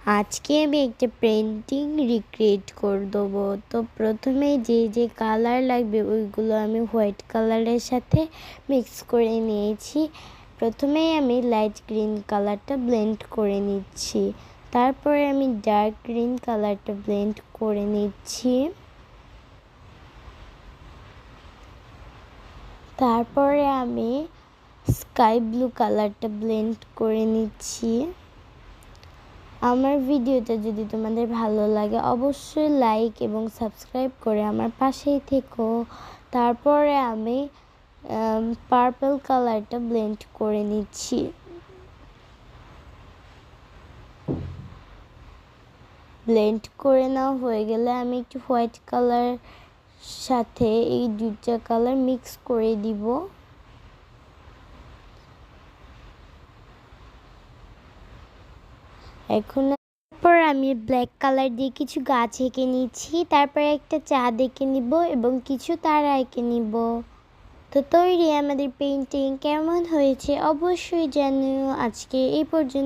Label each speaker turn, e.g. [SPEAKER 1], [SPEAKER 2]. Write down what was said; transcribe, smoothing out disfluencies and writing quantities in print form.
[SPEAKER 1] আজকে আমি একটা পেন্টিং রিক্রিয়েট করে দেবো। তো প্রথমে যে কালার লাগবে ওইগুলো আমি হোয়াইট কালারের সাথে মিক্স করে নিয়েছি। প্রথমেই আমি লাইট গ্রিন কালারটা ব্লেন্ড করে নিচ্ছি, তারপরে আমি ডার্ক গ্রিন কালারটা ব্লেন্ড করে নিচ্ছি, তারপরে আমি স্কাই ব্লু কালারটা ব্লেন্ড করে নিচ্ছি। আমার ভিডিওটা যদি তোমাদের ভালো লাগে অবশ্যই লাইক এবং সাবস্ক্রাইব করে আমার পাশেই থেকো। তারপরে আমি পার্পল কালারটা ব্লেন্ড করে নিচ্ছি। ব্লেন্ড করে নেওয়া হয়ে গেলে আমি একটু হোয়াইট কালার সাথে এই দুইটা কালার মিক্স করে দিব। এখন তারপর আমি ব্ল্যাক কালার দিয়ে কিছু গাছ এঁকে নিচ্ছি, তারপরে একটা চাঁদ এঁকে নিব এবং কিছু তারা এঁকে নিব। তো তৈরি আমাদের পেইন্টিং। কেমন হয়েছে অবশ্যই জানিও। আজকে এই পর্যন্ত।